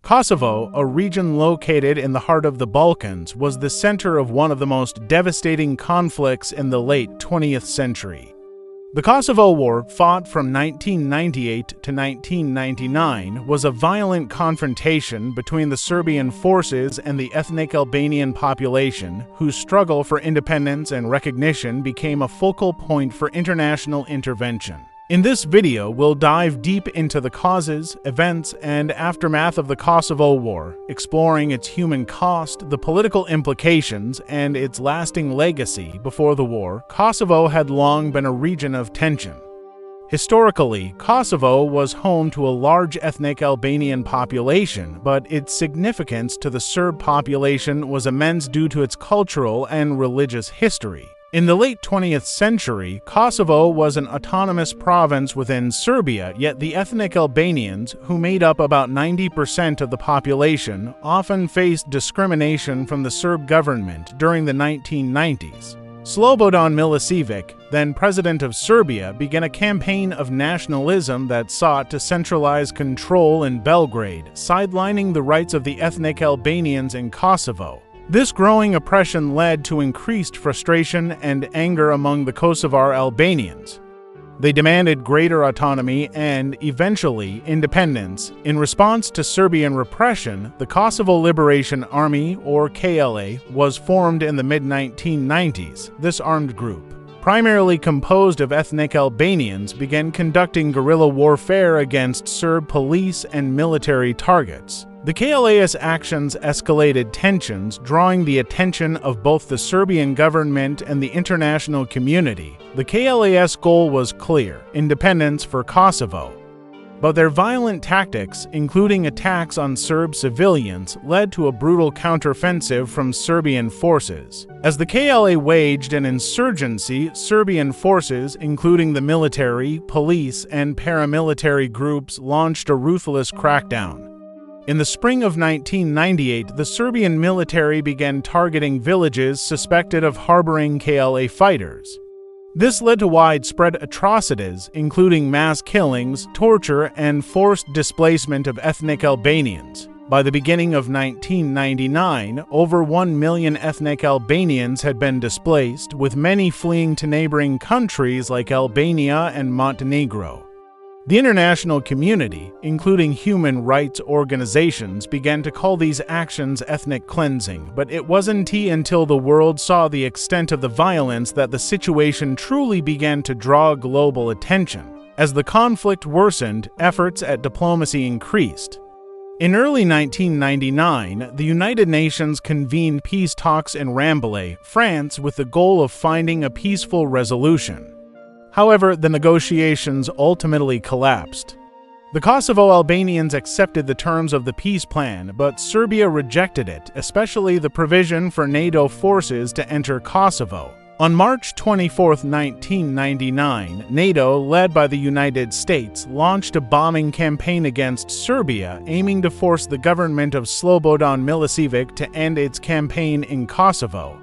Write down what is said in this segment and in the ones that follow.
Kosovo, a region located in the heart of the Balkans, was the center of one of the most devastating conflicts in the late 20th century. The Kosovo War, fought from 1998 to 1999, was a violent confrontation between the Serbian forces and the ethnic Albanian population, whose struggle for independence and recognition became a focal point for international intervention. In this video, we'll dive deep into the causes, events, and aftermath of the Kosovo War, exploring its human cost, the political implications, and its lasting legacy. Before the war, Kosovo had long been a region of tension. Historically, Kosovo was home to a large ethnic Albanian population, but its significance to the Serb population was immense due to its cultural and religious history. In the late 20th century, Kosovo was an autonomous province within Serbia, yet the ethnic Albanians, who made up about 90% of the population, often faced discrimination from the Serb government during the 1990s. Slobodan Milosevic, then president of Serbia, began a campaign of nationalism that sought to centralize control in Belgrade, sidelining the rights of the ethnic Albanians in Kosovo. This growing oppression led to increased frustration and anger among the Kosovar Albanians. They demanded greater autonomy and, eventually, independence. In response to Serbian repression, the Kosovo Liberation Army, or KLA, was formed in the mid-1990s. This armed group, primarily composed of ethnic Albanians, began conducting guerrilla warfare against Serb police and military targets. The KLA's actions escalated tensions, drawing the attention of both the Serbian government and the international community. The KLA's goal was clear: independence for Kosovo. But their violent tactics, including attacks on Serb civilians, led to a brutal counteroffensive from Serbian forces. As the KLA waged an insurgency, Serbian forces, including the military, police, and paramilitary groups, launched a ruthless crackdown. In the spring of 1998, the Serbian military began targeting villages suspected of harboring KLA fighters. This led to widespread atrocities, including mass killings, torture, and forced displacement of ethnic Albanians. By the beginning of 1999, over 1 million ethnic Albanians had been displaced, with many fleeing to neighboring countries like Albania and Montenegro. The international community, including human rights organizations, began to call these actions ethnic cleansing, but it wasn't until the world saw the extent of the violence that the situation truly began to draw global attention. As the conflict worsened, efforts at diplomacy increased. In early 1999, the United Nations convened peace talks in Rambouillet, France, with the goal of finding a peaceful resolution. However, the negotiations ultimately collapsed. The Kosovo Albanians accepted the terms of the peace plan, but Serbia rejected it, especially the provision for NATO forces to enter Kosovo. On March 24, 1999, NATO, led by the United States, launched a bombing campaign against Serbia, aiming to force the government of Slobodan Milosevic to end its campaign in Kosovo.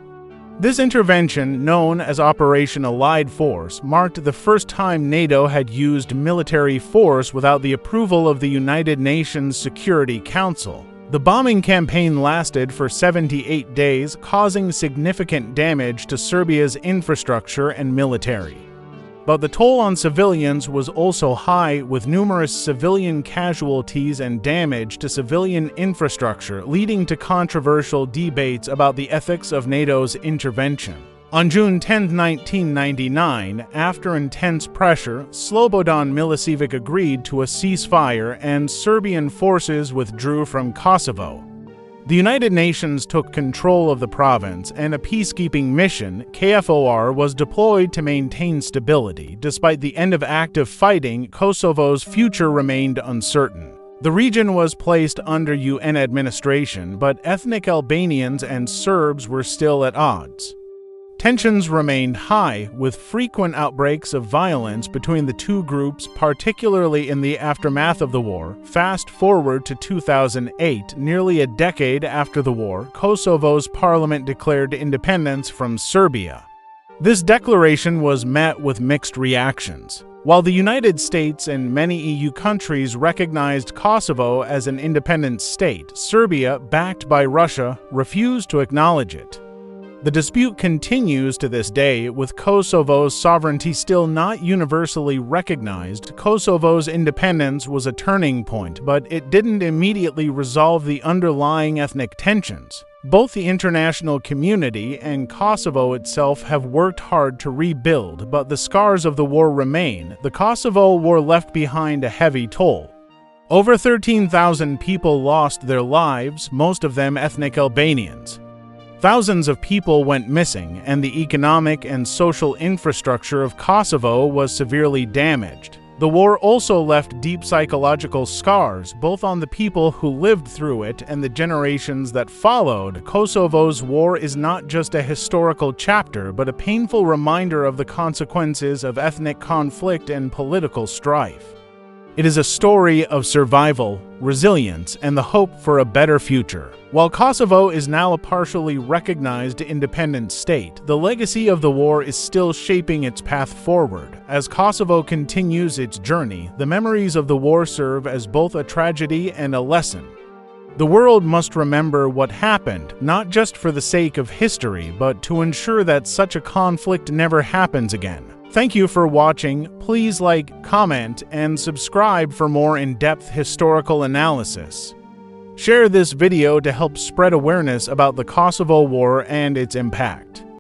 This intervention, known as Operation Allied Force, marked the first time NATO had used military force without the approval of the United Nations Security Council. The bombing campaign lasted for 78 days, causing significant damage to Serbia's infrastructure and military. But the toll on civilians was also high, with numerous civilian casualties and damage to civilian infrastructure, leading to controversial debates about the ethics of NATO's intervention. On June 10, 1999, after intense pressure, Slobodan Milosevic agreed to a ceasefire and Serbian forces withdrew from Kosovo. The United Nations took control of the province, and a peacekeeping mission, KFOR, was deployed to maintain stability. Despite the end of active fighting, Kosovo's future remained uncertain. The region was placed under UN administration, but ethnic Albanians and Serbs were still at odds. Tensions remained high, with frequent outbreaks of violence between the two groups, particularly in the aftermath of the war. Fast forward to 2008, nearly a decade after the war, Kosovo's parliament declared independence from Serbia. This declaration was met with mixed reactions. While the United States and many EU countries recognized Kosovo as an independent state, Serbia, backed by Russia, refused to acknowledge it. The dispute continues to this day, with Kosovo's sovereignty still not universally recognized. Kosovo's independence was a turning point, but it didn't immediately resolve the underlying ethnic tensions. Both the international community and Kosovo itself have worked hard to rebuild, but the scars of the war remain. The Kosovo War left behind a heavy toll. Over 13,000 people lost their lives, most of them ethnic Albanians. Thousands of people went missing, and the economic and social infrastructure of Kosovo was severely damaged. The war also left deep psychological scars, both on the people who lived through it and the generations that followed. Kosovo's war is not just a historical chapter, but a painful reminder of the consequences of ethnic conflict and political strife. It is a story of survival, resilience, and the hope for a better future. While Kosovo is now a partially recognized independent state, the legacy of the war is still shaping its path forward. As Kosovo continues its journey, the memories of the war serve as both a tragedy and a lesson. The world must remember what happened, not just for the sake of history, but to ensure that such a conflict never happens again. Thank you for watching. Please like, comment, and subscribe for more in-depth historical analysis. Share this video to help spread awareness about the Kosovo War and its impact.